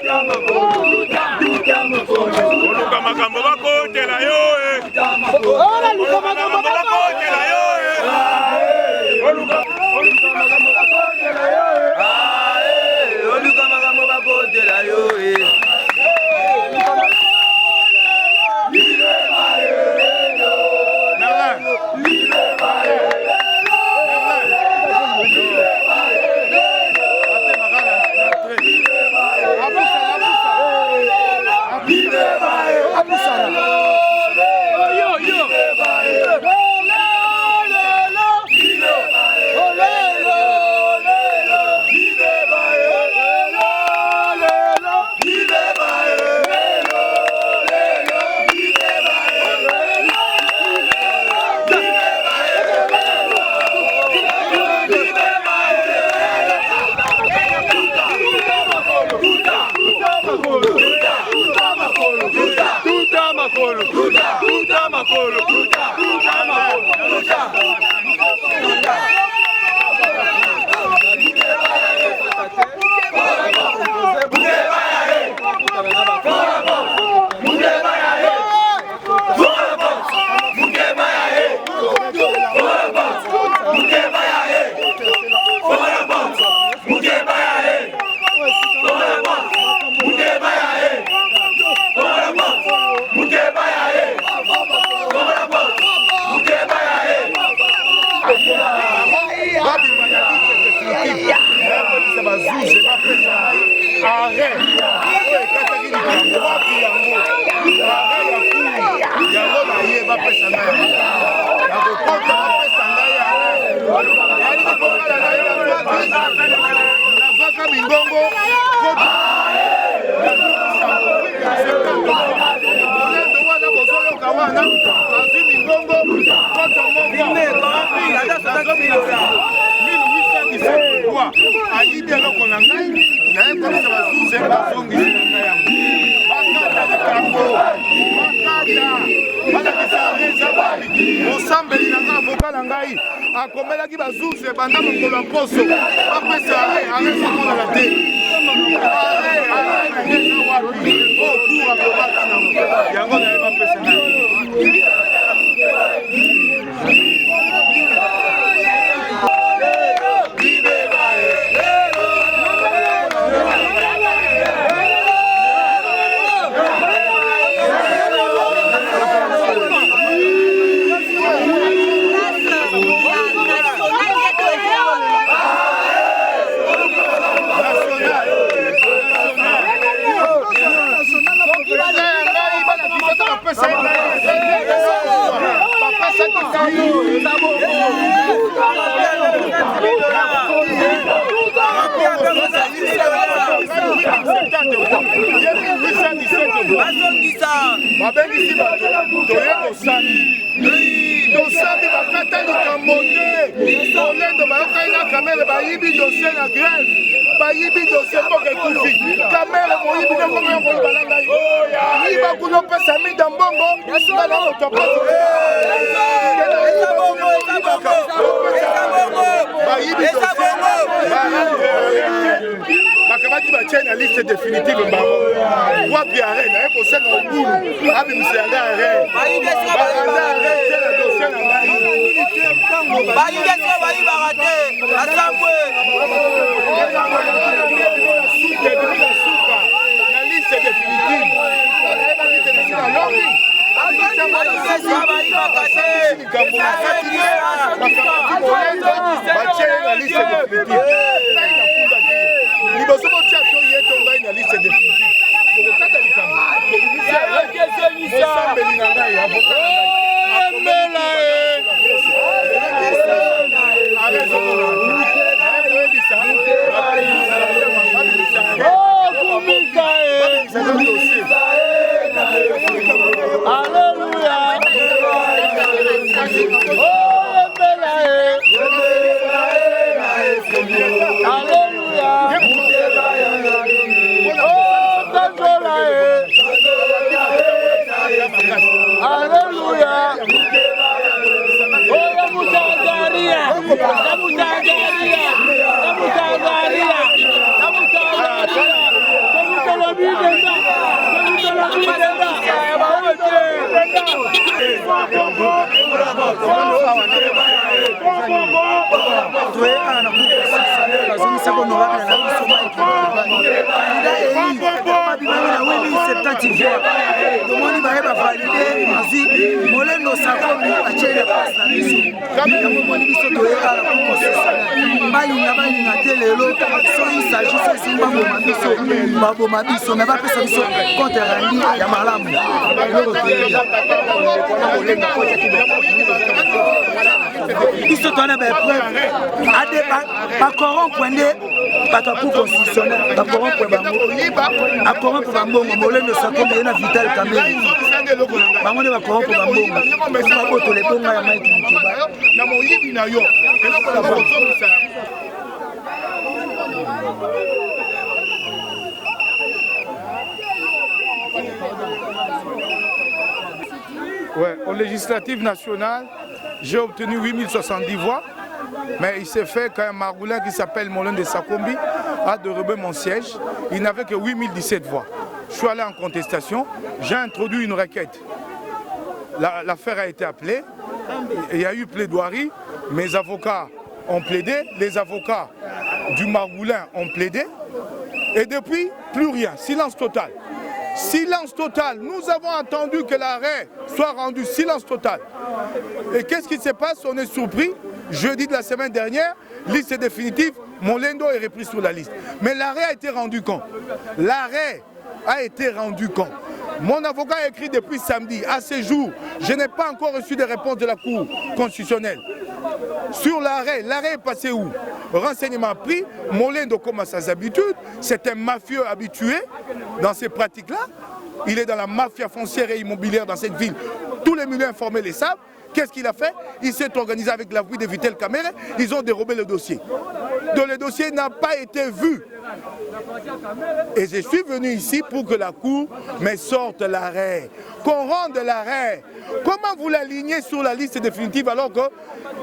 Oluka makambo bakotela yo oluka makambo bakotela yo oluka makambo bakotela yo oluka makambo bakotela yo osambeli na nga avoka na ngai akomelaki bazuze banda mokolo ya poso bapesa aresomonana te okur akobaka nango yango naye bapesa ngai babengisi bato toye tosali bakata likambo te olendo bayokai na kamere bayibi dosie na greve bayibi dosie mboka ekufi kamere moyibi nekomoyo koyibala ngai yiba kuna opesa mida mbongo ngana moto apasi bayibi dosie bakabaki batie na liste définitive mbango wapi are naye kosenga obulu abimisa yanga are baanda are tie na dosie na ngai bayibesi bayibaka te asambwe na liste définitive liboso botia to ye to ngai na liste définitive okokata likambo osambeli na ngai avoka na ngai akomela Biso tona ba preuve ade ba corrompre ba ta pour constitutionnel ba corrompre bango a corrompre bango molendo sakombe na vital kamera bango ne ba corrompre bango ba boto le bonga ya Mike Mukeba na moyibi na yo eloko na botomisa. Ouais, aux législatives nationales, j'ai obtenu 8070 voix, mais il s'est fait qu'un Margoulin qui s'appelle Molin de Sakombi a dérobé mon siège. Il n'avait que 8017 voix. Je suis allé en contestation, j'ai introduit une requête. L'affaire a été appelée, il y a eu plaidoirie, mes avocats ont plaidé, les avocats du Margoulin ont plaidé, et depuis, plus rien, silence total. Silence total. Nous avons attendu que l'arrêt soit rendu. Silence total. Et qu'est-ce qui se passe? On est surpris. Jeudi de la semaine dernière, liste définitive, Molendo est repris sur la liste. Mais l'arrêt a été rendu quand? L'arrêt a été rendu quand? Mon avocat a écrit depuis samedi. À ce jour, je n'ai pas encore reçu de réponse de la Cour constitutionnelle. Sur l'arrêt, l'arrêt est passé où? Renseignement pris, Molendo comme à ses habitudes, c'est un mafieux habitué dans ces pratiques-là. Il est dans la mafia foncière et immobilière dans cette ville. Tous les milieux informés les savent. Qu'est-ce qu'il a fait? Il s'est organisé avec l'appui de Vitel Kamere, ils ont dérobé le dossier. Donc le dossier n'a pas été vu. Et je suis venu ici pour que la Cour me sorte l'arrêt, qu'on rende l'arrêt. Comment vous l'alignez sur la liste définitive alors que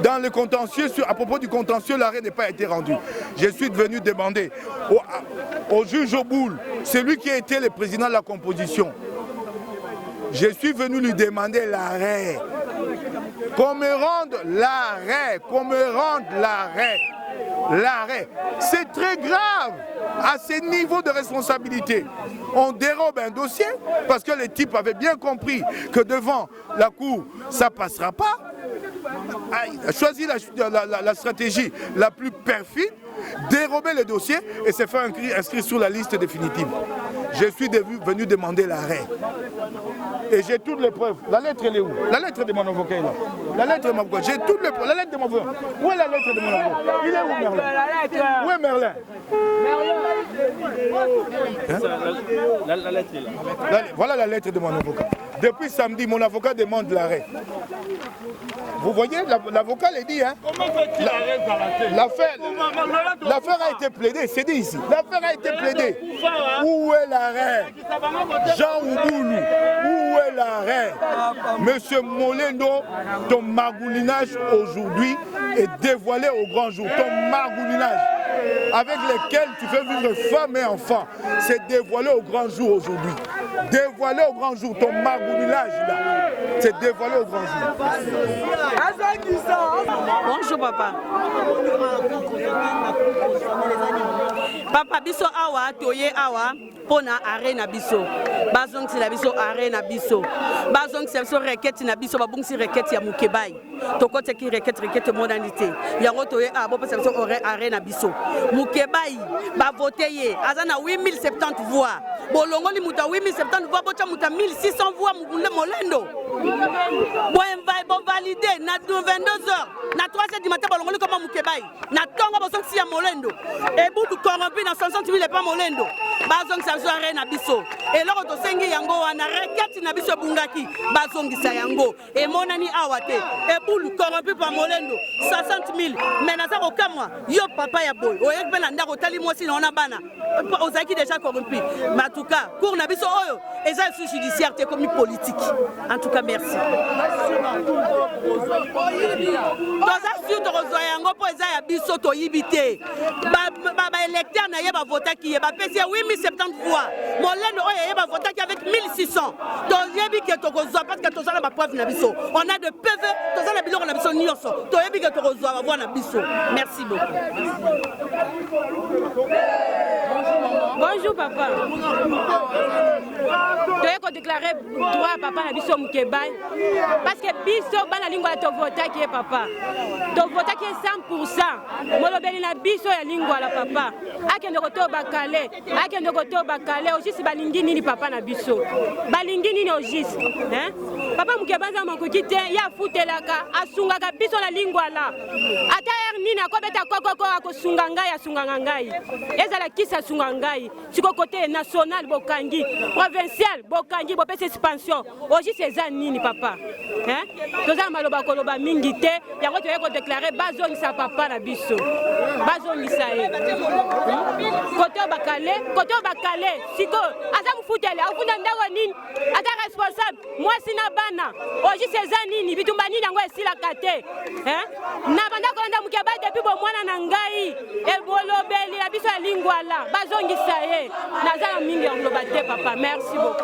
dans le contentieux, à propos du contentieux, l'arrêt n'a pas été rendu? Je suis venu demander au juge Oboul, c'est lui qui a été le président de la composition. Je suis venu lui demander l'arrêt. Qu'on me rende l'arrêt, qu'on me rende l'arrêt. L'arrêt. C'est très grave à ce niveau de responsabilité. On dérobe un dossier parce que les types avaient bien compris que devant la Cour, ça ne passera pas. Choisir la stratégie la plus perfide, dérober le dossier et se faire inscrire sur la liste définitive. Je suis venu demander l'arrêt. Et j'ai toutes les preuves. La lettre, elle est où? La lettre de mon avocat est là. La lettre de mon avocat. J'ai toutes les preuves. La lettre de mon avocat. Où est la lettre de mon avocat? Il est où, Merlin? Où est Merlin? La lettre est là. Voilà la lettre de mon avocat. Depuis samedi, mon avocat demande l'arrêt. Vous voyez, l'avocat l'a dit, hein? L'affaire a été plaidée, c'est dit ici. L'affaire a été plaidée. Où est l'arrêt? Jean Ouboulou, où est l'arrêt? Monsieur Molendo, ton margoulinage aujourd'hui est dévoilé au grand jour. Ton margoulinage avec lequel tu fais vivre femmes et enfants, c'est dévoilé au grand jour aujourd'hui. Dévoilé au grand jour, ton margoulinage là, c'est dévoilé au grand jour. Bonjour papa. Papa biso awa toye awa pona arena biso. Bazong si la biso arena biso. Bazong si biso requête na biso babung si requête ya Mukebai. Tokote ki requête modernité. Yango toye a bo biso arena biso. Mukebai ba voter ye azana 8070 voix. Bolongo li muta 8070 voix bocha muta 1600 voix mukule Molendo. Bon validé na 22h na 3h du matin bolongo li comme Mukebai. Na tongo bosong si ya Molendo. Et bout corrompu na 60 000 pas Molendo. Bazong sa biso arena biso. Et loko to sengi yango wana requête na biso bungaki bazongisa yango. Et monani awate. Et bout corrompu par Molendo 60 000. Mais na za okamwa yo papa ya boy. Oyek bela ndako tali mwasi na ona bana. Ozaki déjà corrompu. Mais en tout cas, cour na biso oyo eza sous judiciaire te comme politique. En tout cas, merci. Toza sur to rezoya yango po eza ya biso to yibite. Ba électeur na ye ba voter ki ye ba pesi 70 voix. Molène Oye va voter avec 1600. Toyebi que Tokozwa parce que Tozala ma preuve na biso. On a de PV, Tozala biloko na biso nyonso. Toyebi que Tokozwa va voir na biso. Merci beaucoup. Bonjour papa. Tu as déclaré droit à papa na biso Mukebai parce que biso bana lingua to vota qui est papa. To vota qui est 100%. Molobeli na biso ya lingua la papa. Akende ko to bakale, akende ko to bakale aussi balingi nini papa na biso. Balingi nini aussi, hein? Papa Mukebai za makukite ya futelaka asungaka biso na lingua la. Ata nini akobeta kokoko akosunga ngai asunga ngai. Ezala kisa sunga ngai. Siko côté national bokangi, provincial bokangi bo pese expansion. Oji c'est nini papa? Hein? Toza maloba koloba mingi te, yango to yeko déclarer bazoni sa papa na biso. Bazoni sa e. Côté bakale, siko asa mfutele, afunda ndawo nini? Ata responsable, moi sina bana. Oji c'est nini? Bitumba nini yango esila kate. Hein? Na banda ko nda Mukebai depuis bo mwana na ngai. E bolobeli la biso ya lingwa la. Bazoni sa e. Nazala mingi ngloba te papa. Merci beaucoup.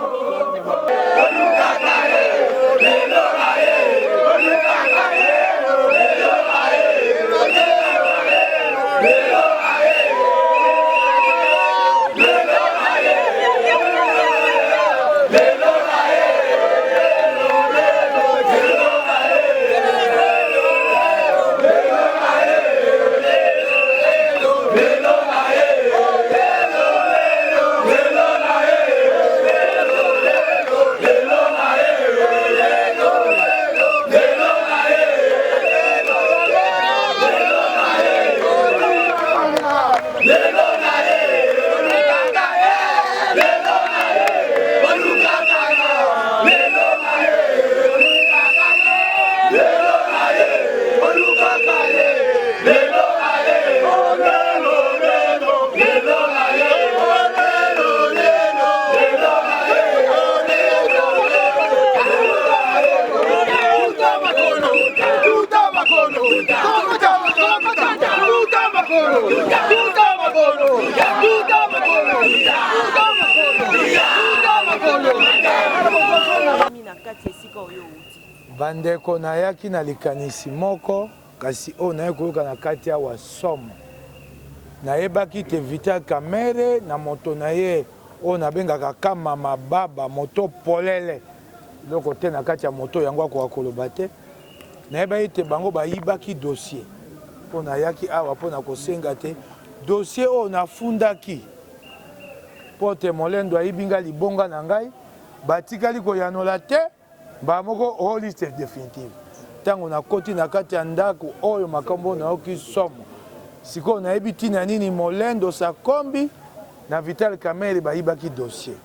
Bandeko na yaki na likanisi moko kasi o na yekuluka na kati ya wasomo na yebaki te Vital Kamerhe na moto na ye o na bengaka kama mababa moto polele loko te na kati ya moto yango akoka koloba te na yebaki te bango bayibaki dossier mpo na yaki awa mpo na kosenga te dossier o na fundaki mpo te molendo ayibinga libonga na ngai batikali koyanola te bamoko o liste définitive tango na koti na kati ya ndako oyo makambo na oki somo siko na yebi tina nini molendo sa kombi na Vital Kamerhe bayibaki dossier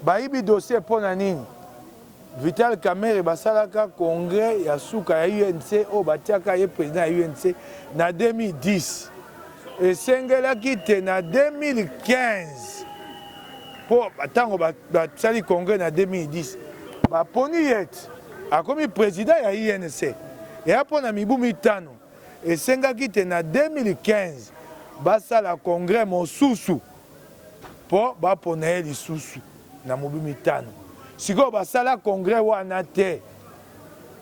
bayibi dossier pona nini Vital Kamerhe basalaka congrès ya suka ya UNC o batiaka ye président ya UNC na 2010 esengelaki te na 2015 po tango basali congrès na 2010 baponi yete akomi président ya INC eya mpo na mibu mitano esengaki te na 2015 basala congrès mosusu mpo bapona ye lisusu na mobu mitano sikoyo basala congrès wana te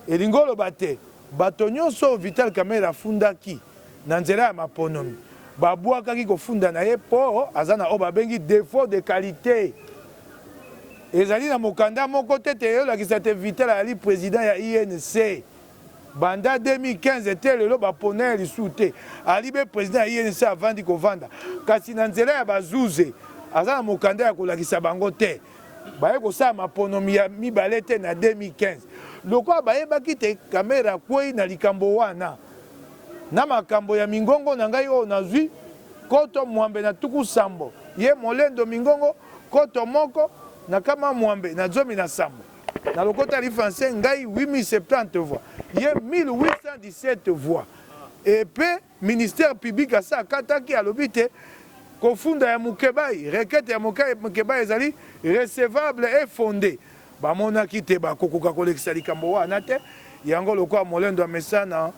elingi oloba te bato nyonso Vital Kamerhe afundaki na nzela ya maponomi babwakaki kofunda na ye mpo aza na oyo babengi défaut de qualité ezali na mokanda moko te te eyolakisa te Vital ali président ya INC banda 2015 te lelo bapona ye lisusu te ali be président ya INC avandi kovanda kasi na nzela ya bazuze aza na mokanda ya kolakisa bango te baye kosala maponomi ya mibale te na 2015 lokola bayebaki te Kamerhe akwei na likambo wana na makambo ya mingongo na ngai oyo nazwi koto mwambe na tuku sambo ye molendo mingongo koto moko na kama mwambe na zomi na sambo na lokota li français ngai 8070 voix ye 1817 voix et puis ministère public asa kataki alobi te kofunda ya Mukebai requête ya Mukebai ezali recevable et fondé bamonaki te bakokoka kolekisa likambo wana te yango lokola molendo amesana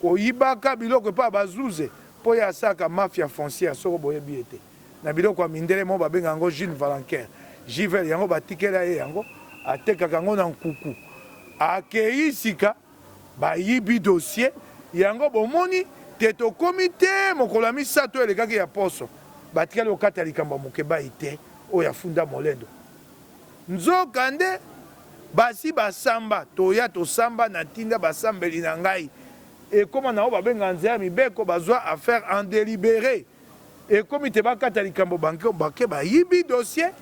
oyibaka biloko pa bazuze po ya saka mafia foncière soko boyebi ete na biloko ya mindele mo babenga yango Jean Valenquin Jivel yango batikela ye yango atekaka yango na nkuku akei sika bayibi dossier yango bomoni te tokomi te mokolo ya misato elekaki ya poso batikali okata ya likambo ya Mukebai te oyo afunda Molendo nzoka nde basi basamba toya tosamba na ntinda basambeli na ngai ekoma nao babenga nzela ya mibeko bazwa affaire en délibéré ekomi te bakata likambo bake bayibi dossier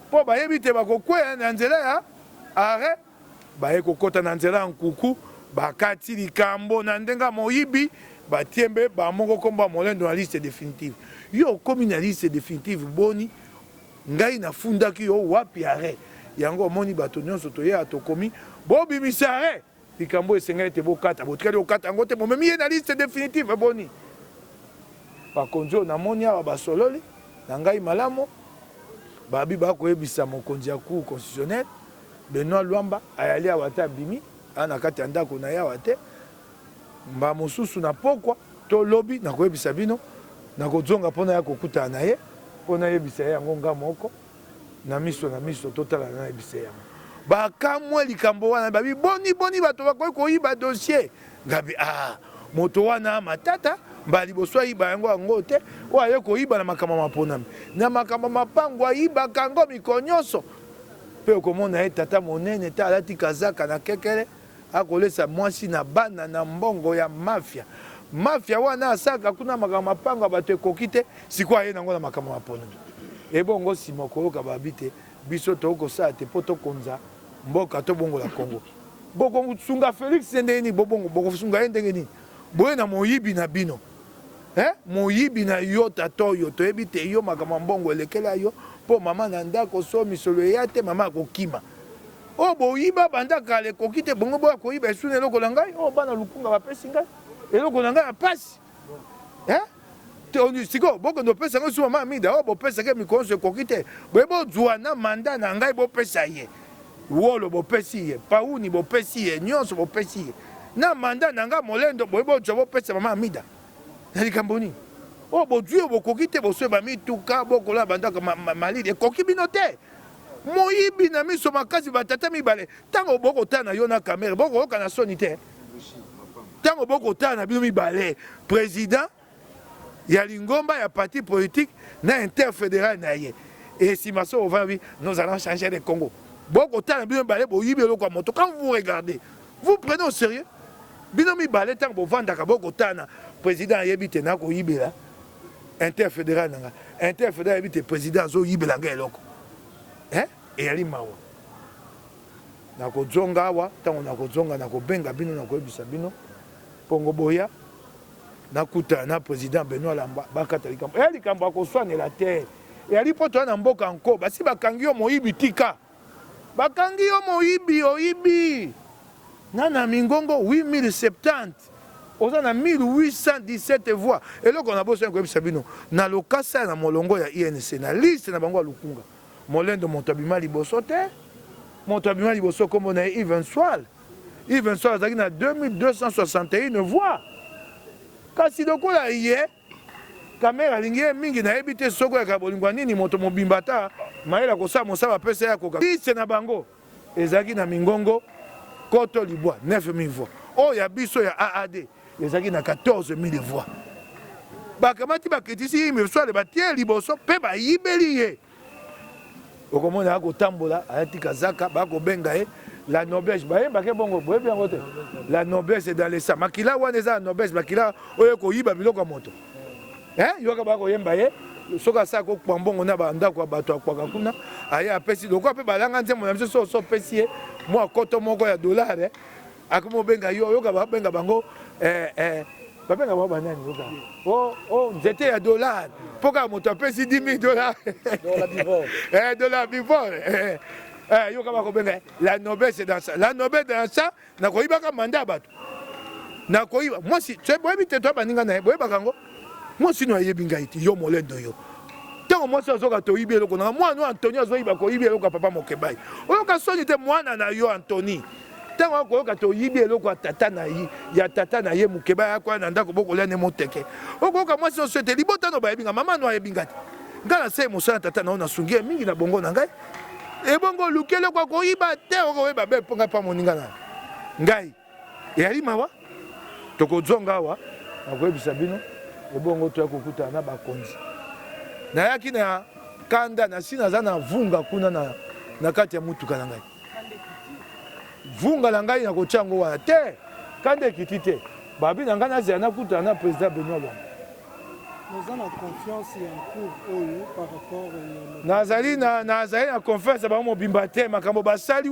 mpo bayebi te bakokweya na nzela ya are baye kokota na nzela ya nkuku bakati likambo na ndenga moyibi batiembe bamoko komba Molendo na liste définitive yo okomi na liste définitive boni ngai nafundaki yo wapi are yango omoni bato nyonso toyeya tokomi bobimisa are likambo esengai te bokata botikali okata yango te momemi ye na liste définitive boni bakonzi oyo namoni awa basololi na ngai malamu babi bakoyebisa mokonzi ya cour constitutionnel Benoît Luamba ayali awa te abimi ana kati ya ndako na ye awa te mba mosusu na pokwa to lobi nakoyebisa bino nakozonga mpona ya kokutana na ye mpona yebisa ye yango nga moko na miso totala na yebisa ye yango bakamwe likambo wana babi boni bato bakoki koyiba dossier ngabi moto wana matata mba liboso ayiba yango te oyo aye koyiba na makambo maponami na makambo mapango ayibaka yango mikolo nyonso mpe okomona ye tata monene te alati kazaka na kekele akolesa mwasi na bana na mbongo ya mafia wana asaka kuna makambo mapango ya bato ekoki te sikoyo aye nango na makambo maponami ebongo nsima okoyoka babi te biso tokosala te mpo tokonza mboka tobongola Kongo bokosunga Félix ndenge nini bokosunga ye ndenge nini boye na moyibi na bino moyibi na yo tata oyo toyebi te yo makambo mbongo elekela yo mpo mama na ndako so misolo eya te mama akokima oyo boyiba banda kala ekoki te bongo boya koyiba esuna eloko na ngai oyo bana lukunga bapesi ngai eloko na ngai ya pasi sikoyo bokende opesa ngai su mama amida oyo bopesaki mikolo nyonso ekoki te boye bozwa na manda na ngai bopesa ye wolo bopesi ye pauni bopesi ye nyonso bopesi ye na manda na ngai Molendo boye bozwa bopesa mama amida na likambo nini oyo bozwi oyo bokoki te bosweba mituka bokola bandako malili ekoki bino te moyibi na miso makasi batata mibale ntango bokotala na yo na kamere bokoyoka na soni te ntango bokotala na bino mibale président ya lingomba ya parti politique na interfédéral na ye esima so ovandi nous allons changer le Congo bokotala na bino mibale boyibi eloko ya moto quand vous regardez vous prenez au sérieux bino mibale ntango bovandaka bokotala na président ayebi te nakoyibela interfédéral nanga interfédéral ayebi te président azoyibela nga eloko eyali mawa nakozonga awa ntango nakozonga nakobenga bino nakoyebisa bino mpongo boya nakutana na président Benoît Lamba bakata likambo eya likambo akoswanela te eyali mpo toya na mboka nko basi bakangi yo moyibi tika bakangi yo moyibi oyibi na mingongo 8070 oza na 1817 voix eloko na boso koyebisa bino na lokasa na molongo ya INC na liste na bango ya lukunga Molendo moto abima liboso te moto abima liboso kombo na ye Yves Nswal azalaki na 2261 voix kasi lokola ye kamera alingi ye mingi nayebi te soko ya bolingo nini moto mobimba ta mayela kosala mosala apesa ya koka liste na bango ezalaki na mingongo koto libwa 9000 voix oyo ya biso ya AAD ezalaki na 14000 voix bakamati bakritisi Yves Nswal batie liboso mpe bayibeli ye okomona akotambola alati kazaka bakobenga ye la noblesse bayembake bongo boyebi yango te la noblesse dans les sangs makila wana eza la noblesse makila oyo koyiba biloko ya moto yoka bakoyemba ye soki asala kokwa mbongo na bandako ya bato akwaka kuna aye apesi lokola mpe balanga nzembo na biso so opesi ye mwa koto moko ya dollar akomi obenga yo oyoka babenga bango babenga bango banani yoka nzete ya dollar mpo kaka moto apesi 10 000 dollar bivore yoka bakobenga la noblesse dans ça la noblesse dans ça nakoyibaka manda ya bato nakoyiba mwasi boyebi te to baninga na ye boyebaka yango mwasi no ayebi ngai te yo Molendo yo ntango mwasi azoka toyibi eloko nanga mwana Antoni azoyiba koyibi eloko ya papa Mukebai oyoka soni te mwana na yo Antoni ntango akoyoka toyibi eloko ya tata na ye Mukebai akoya na ndako bokolia ne moteke okoyoka mwasi oso ete libotano bayebinga mama no ayebinga te nga na sai mosala tata na nasungi mingi na bongo na ngai ebongo lukele kwa koyiba te okoyeba be mponga pa moninga na ngai eyali mawa tokozonga awa nakoyebisa bino ebongo toya kokutana na bakonzi nayaki na kanda na si naza na vunga kuna na kati ya mutuka na ngai vunga na ngai nakotya yango wana te kanda ekiti te babi na ngai nazela nakutana na président Benoît Lwamba nazali na confiance bango mobimba te makambo basali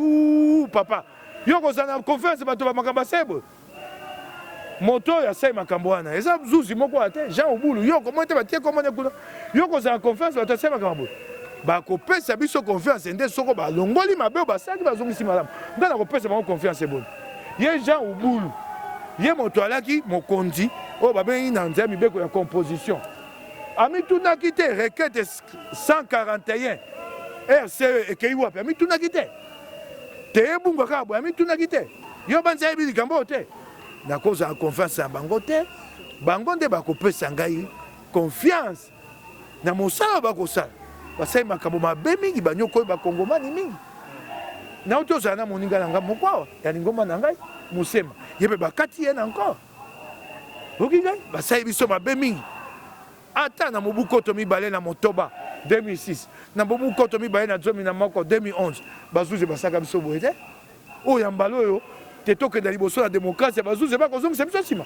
papa yo kozala na confiance bato bamakambo asebo moto oyo asali makambo wana eza zuzi moko wana te Jean Obulu yo komo ete batie komone kuna yo kozala na confiance bato asali makambo bakopesa biso confiance nde soko balongoli mabe oyo basali bazongisi malamu nga nakopesa bango confiance eboni ye Jean Obulu ye moto alaki mokonzi oyo babengi na nzela mibeko ya composition amitunaki te requête 141 RCE ekei wapi amitunaki te teyebungwa kaka boye amitunaki te yo banzi ayebi likambo oyo te nakozala confiance na bango te bango nde bakopesa ngai confiance na mosala oyo bakosala basali makambo mabe mingi banyokoyi bakongomani mingi nauti ozala na moninga na ngai moko awa ya lingomba na ngai mosema ye mpe bakati ye na encore oki ngai basali biso mabe mingi ata na mobu koto mibale na motoba 2006 na mobu koto mibale na zomi na moko 2011 bazuzi basaka biso boye te oyo ya mbala oyo te tokenda liboso na démocratie bazuzi bakozongisa biso nsima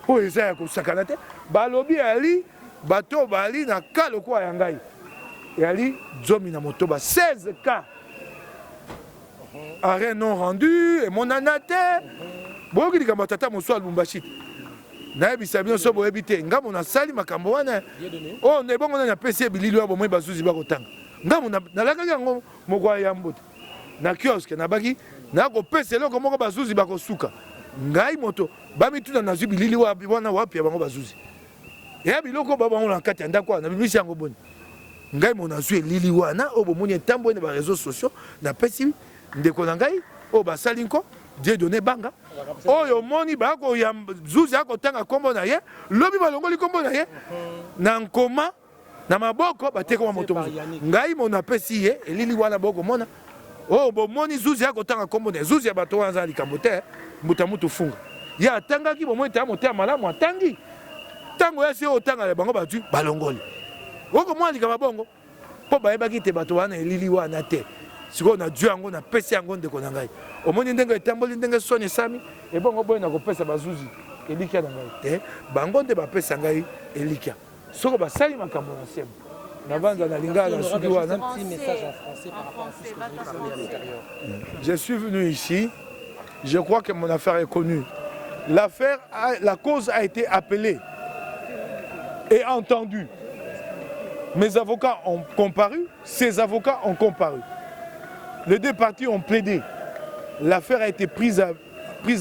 oyo eza ya kosakana te balobi yali bato bali na ka lokola ya ngai yali zomi na motoba 16 cas arrêt non rendu emonana te boyoki likambo tata mosu ya Lubumbashi nayebisa bino so boyebi te ngambo nasali makambo wana oyo na ebongo nani apesi ye bilili oyo bomoi bazuzi bakotanga ngambo nalakaki yango moko ya yambo te na kioske nabaki nakopesa eloko moko bazuzi bakosuka ngai moto bamituna nazwi bilili wana wapi ya bango bazuzi eya biloko babango na kati ya ndako wana nabimisi yango boni ngai mo nazwi elili wana oyo bomoni etambo ene bareseau sociaux napesi ndeko na ngai oyo basali nko Dieudonné Banga oyo moni bakoya zuzi akotanga kombo na ye lobi balongoli kombo na ye na nkoma na maboko batekoma moto ngai mo napesi ye elili wana boko mona oyo bomoni zuzi akotanga kombo na ye zuzi ya bato wana aza likambo te mbuta mutu funga ye atangaki bomoni te motema malamu atangi ntango yasi oyo otanga bango bazwi balongoli okomona likambo bongo mpo bayebaki te bato wana elili wana te sikoyo na due yango napesi yango ndeko na ngai omoni ndenge etamboli ndenge soni esami ebongo boye nakopesa bazuzi elikya na ngai te bango nde bapesa ngai elikya soko basali makambo na sembo nabanza na lingala na suki wana je suis venu ici je crois que mon affaire est connue la cause a été appelée et entendue mes avocats ont comparu ses avocats ont comparu. Les deux parties ont plaidé. L'affaire a été prise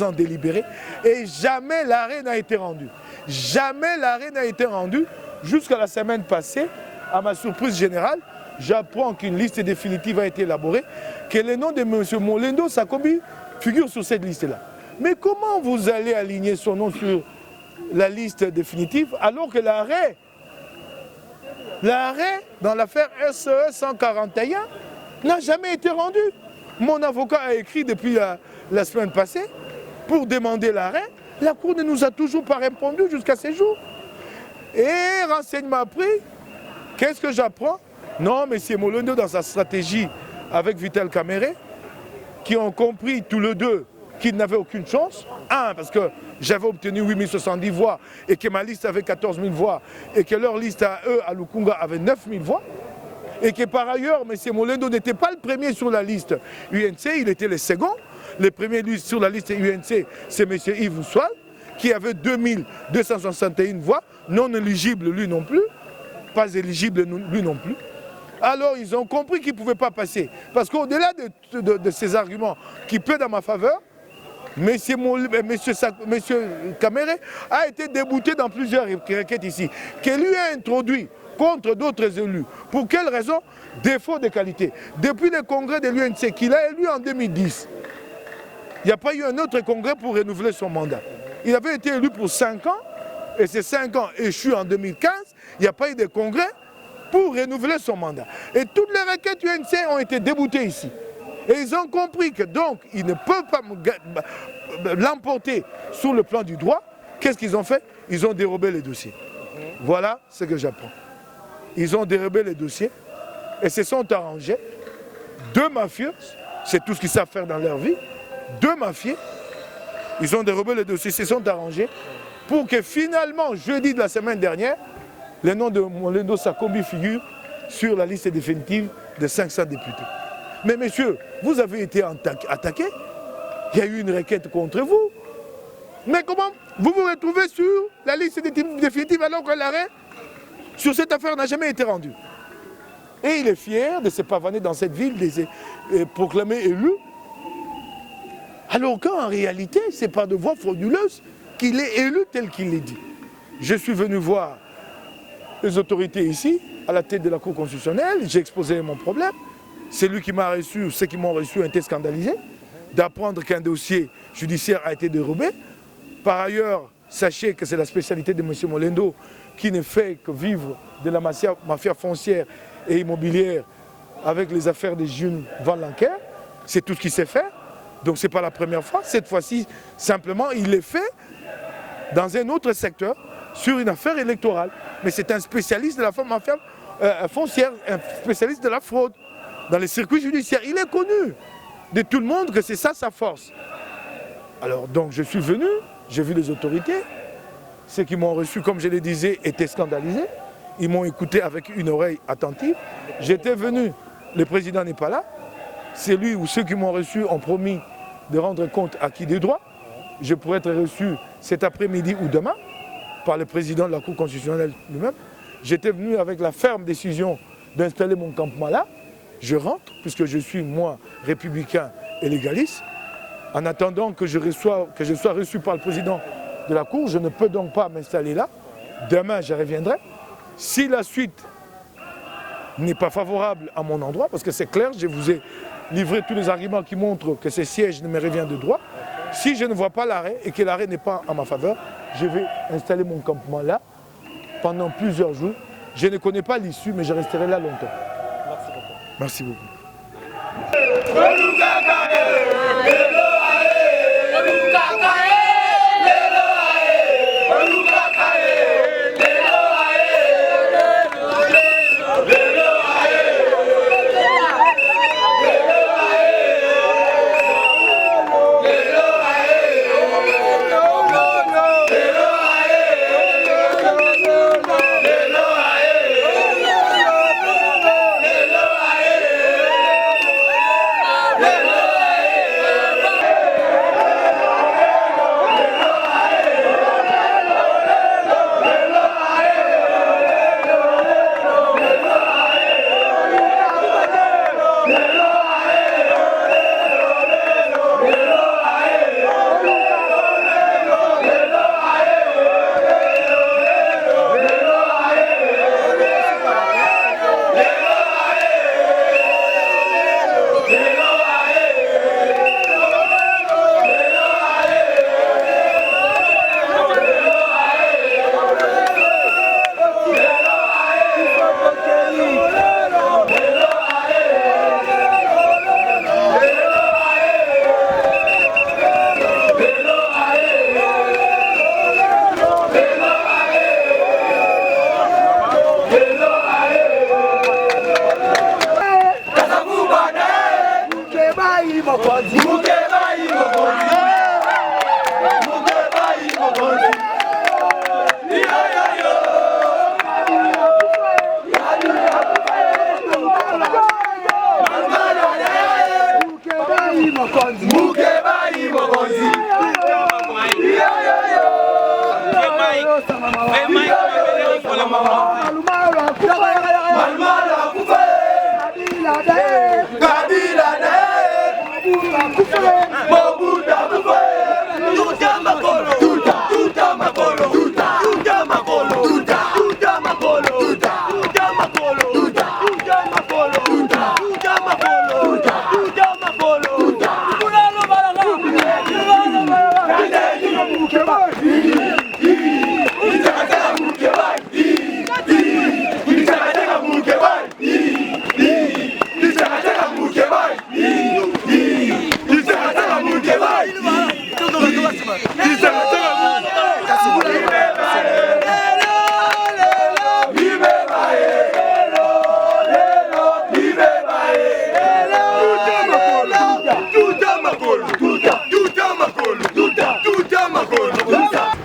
en délibéré et jamais l'arrêt n'a été rendu. Jamais l'arrêt n'a été rendu jusqu'à la semaine passée. À ma surprise générale, j'apprends qu'une liste définitive a été élaborée, que le nom de M. Molendo Sakobi figure sur cette liste-là. Mais comment vous allez aligner son nom sur la liste définitive alors que l'arrêt dans l'affaire SE 141 n'a jamais été rendu. Mon avocat a écrit depuis la semaine passée pour demander l'arrêt. La Cour ne nous a toujours pas répondu jusqu'à ces jours. Et renseignement pris, qu'est-ce que j'apprends? Non, M. Molendo, dans sa stratégie avec Vital Kamerhe, qui ont compris tous les deux qu'ils n'avaient aucune chance. Un, parce que j'avais obtenu 8070 voix et que ma liste avait 14 000 voix et que leur liste à eux, à Lukunga, avait 9 000 voix. Et que par ailleurs, M. Molendo n'était pas le premier sur la liste UNC, il était le second. Le premier sur la liste UNC, c'est M. Yves Oussoual, qui avait 2261 voix, non éligible lui non plus, pas éligible lui non plus. Alors ils ont compris qu'ils ne pouvaient pas passer. Parce qu'au-delà de ces arguments qui plaident dans ma faveur, M. Kamerhe a été débouté dans plusieurs requêtes ici, que lui a introduit contre d'autres élus. Pour quelle raison? Défaut de qualité. Depuis le congrès de l'UNC qu'il a élu en 2010, il n'y a pas eu un autre congrès pour renouveler son mandat. Il avait été élu pour 5 ans, et ces 5 ans échus en 2015, il n'y a pas eu de congrès pour renouveler son mandat. Et toutes les requêtes UNC ont été déboutées ici. Et ils ont compris que donc, ils ne peuvent pas l'emporter sur le plan du droit. Qu'est-ce qu'ils ont fait? Ils ont dérobé les dossiers. Voilà ce que j'apprends. Ils ont dérobé les dossiers et se sont arrangés. 2 mafieux, c'est tout ce qu'ils savent faire dans leur vie. 2 mafieux, ils ont dérobé les dossiers, se sont arrangés pour que finalement, jeudi de la semaine dernière, le nom de Molendo Sakombi figure sur la liste définitive de 500 députés. Mais messieurs, vous avez été attaqués, il y a eu une requête contre vous. Mais comment vous vous retrouvez sur la liste définitive alors que l'arrêt sur cette affaire n'a jamais été rendu? Et il est fier de se pavaner dans cette ville, de se proclamer élu. Alors qu'en réalité, ce n'est pas de voix frauduleuse qu'il est élu tel qu'il est dit. Je suis venu voir les autorités ici, à la tête de la Cour constitutionnelle, j'ai exposé mon problème. C'est lui qui m'a reçu, ceux qui m'ont reçu ont été scandalisés d'apprendre qu'un dossier judiciaire a été dérobé. Par ailleurs, sachez que c'est la spécialité de M. Molendo qui ne fait que vivre de la mafia foncière et immobilière avec les affaires des jeunes Van Lanker. C'est tout ce qu'il sait faire. Donc ce n'est pas la première fois. Cette fois-ci, simplement, il est fait dans un autre secteur sur une affaire électorale. Mais c'est un spécialiste de la mafia foncière, un spécialiste de la fraude. Dans les circuits judiciaires, il est connu de tout le monde que c'est ça sa force. Alors donc je suis venu, j'ai vu les autorités, ceux qui m'ont reçu, comme je le disais, étaient scandalisés. Ils m'ont écouté avec une oreille attentive. J'étais venu, le président n'est pas là. C'est lui ou ceux qui m'ont reçu ont promis de rendre compte à qui des droits. Je pourrais être reçu cet après-midi ou demain par le président de la Cour constitutionnelle lui-même. J'étais venu avec la ferme décision d'installer mon campement là. Je rentre, puisque je suis, moi, républicain et légaliste. En attendant que je sois reçu par le président de la Cour, je ne peux donc pas m'installer là. Demain, je reviendrai. Si la suite n'est pas favorable à mon endroit, parce que c'est clair, je vous ai livré tous les arguments qui montrent que ce siège ne me revient de droit. Si je ne vois pas l'arrêt et que l'arrêt n'est pas en ma faveur, je vais installer mon campement là pendant plusieurs jours. Je ne connais pas l'issue, mais je resterai là longtemps. Merci beaucoup. Mukeba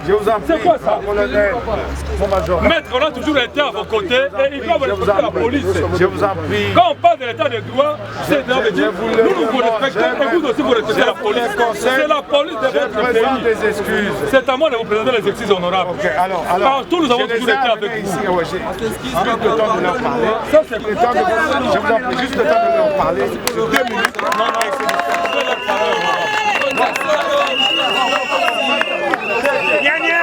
Je vous en prie. C'est quoi ça? Colonel, mon major. Maître, on a toujours été à vos côtés et il faut respecter la police. Je vous en prie. Quand on parle de l'état de droit, c'est de dire nous vous respectons et vous aussi vous respectez la police. C'est la police de votre pays. Des excuses. C'est à moi de vous présenter les excuses honorables. Ok, alors, Partout nous avons toujours été avec ici, vous. ouais, j'ai le temps de leur parler. Ça c'est Le temps de... Je vous en prie, juste le temps de leur parler. 2 minutes. Non, non, c'est leur parole. Gagnez!